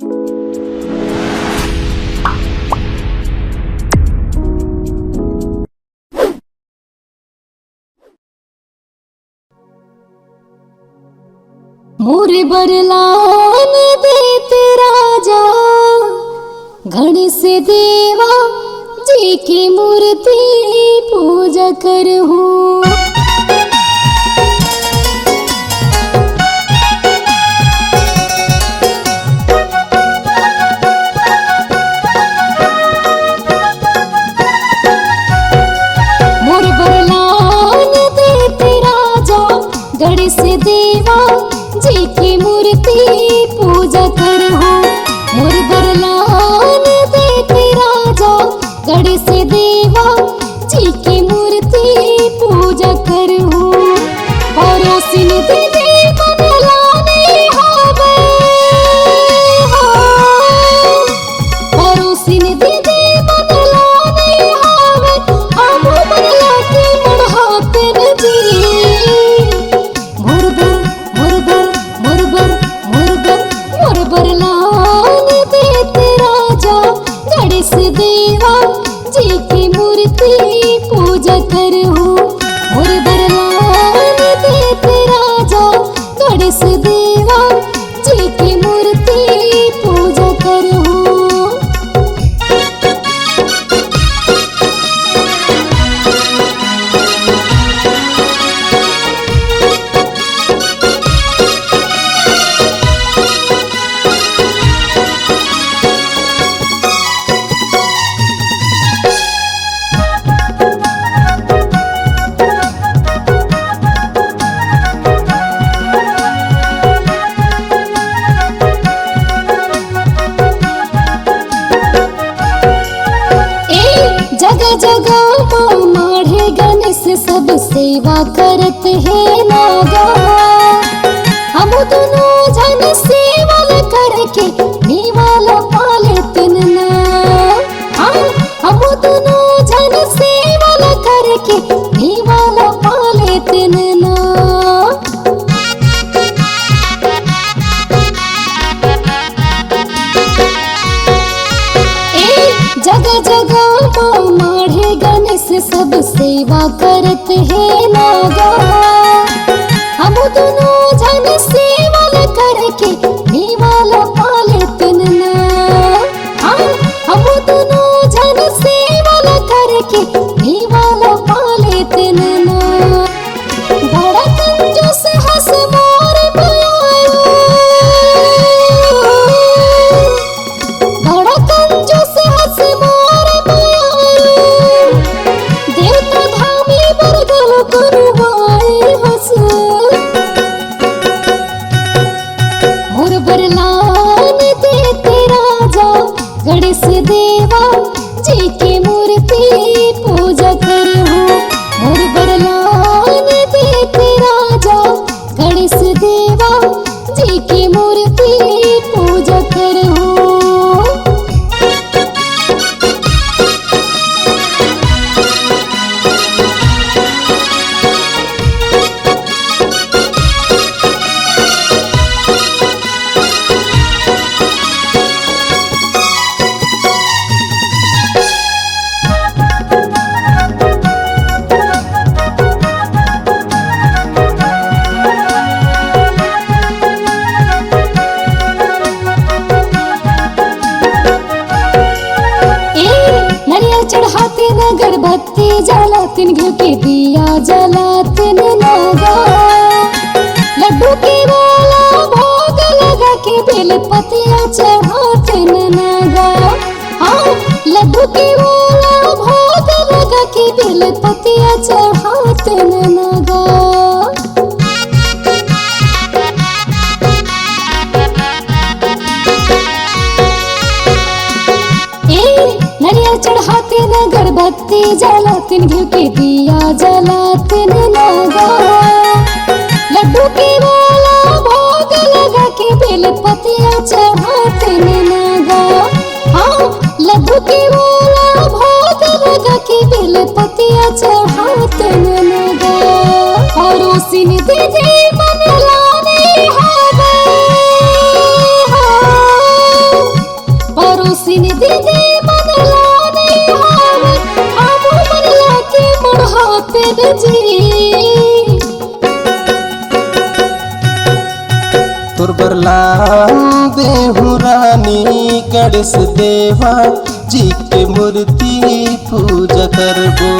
मोरे बरलान देते राजा गणेश देवा जी की मूर्ति पूजा करहूं। मोरे बरलान देते राजा गणेश देवा जी की मूर्ति पूजा करहूं। मोरे बरलान देते राजा गणेश देवा जी की मूर्ति पूजा करहूं। पड़ोसिन दीदी मन लाने हावे पड़ोसिन दीदी मन लाने हावे हम मन लाके मढ़ाते न जी। मोर बरलान देते राजा गणेश देवा जी की मूर्ति पूजा करहूं। मोर बरलान देते राजा गणेश देवा जी की मूर्ति पूजा करहूं। जगह जगह माढ़े गणेश सब सेवा करत है नागा। हम दोनों जन सेवा करके निवाला पाले तिनना। हम दोनों जन सेवा करके निवाला पाले तिनना। जगह जगह माढ़े गणेश सब सेवा करत है नागा। हम दोनों जन सेवा करके निवाला पाले तिनना। हम दोनों जन सेवा करके निवाला पाले तिनना। बड़ा कंजूस हंस मोर बयायो बड़ा कंजूस हंस मोर बयायो देवता धामी बरगल करवाए हंस। मोर बरलान देते राजा गणेश देवा जी की मूर्ति पूजा करहूं। मोर बरलान देते राजा गणेश देवा जी की मूर्ति पूजा करहूं। चढ़ाते न अगरबत्ती जलातिन घी के दिया जलातिन नागा। लड्डू के वाला भोग लगा के बेल पतिया चढ़ातिन नागा। लड्डू के वाला भोग लगा के बेल पतिया चढ़ातिन नागा। चढ़ाते न अगरबत्ती जलातिन घी के दिया जलातिन नागा। लड्डू के वाला भोग लगा के बेल पतिया चढ़ातिन नागा। लड्डू के वाला भोग लगा के बेल पतिया चढ़ातिन नागा। पड़ोसिन दीदी मन लाने हावे जी। तोर बरलान देहु रानी गणेश देवा जी के मूर्ति पूजा करबो।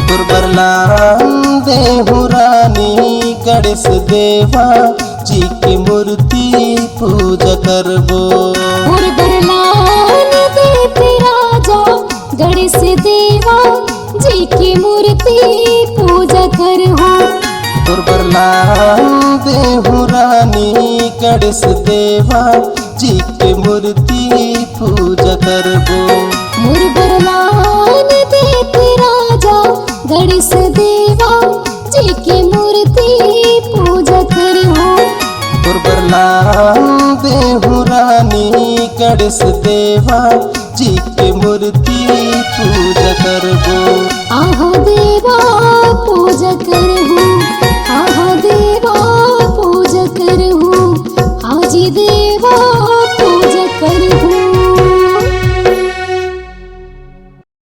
तोर बरलान देहु रानी गणेश देवा जी के मूर्ति पूजा करबो। और बरलान देते राजा गणेश देवा जी की मूर्ति पूजा करहो। तोर बरलान देहु रानी गणेश देवा जी के मूर्ति पूजा करबो। मोर बरलान देते राजा गणेश देवा जी की मूर्ति पूजा करहो। तोर बरलान देहु रानी गणेश देवा जी के मूर्ति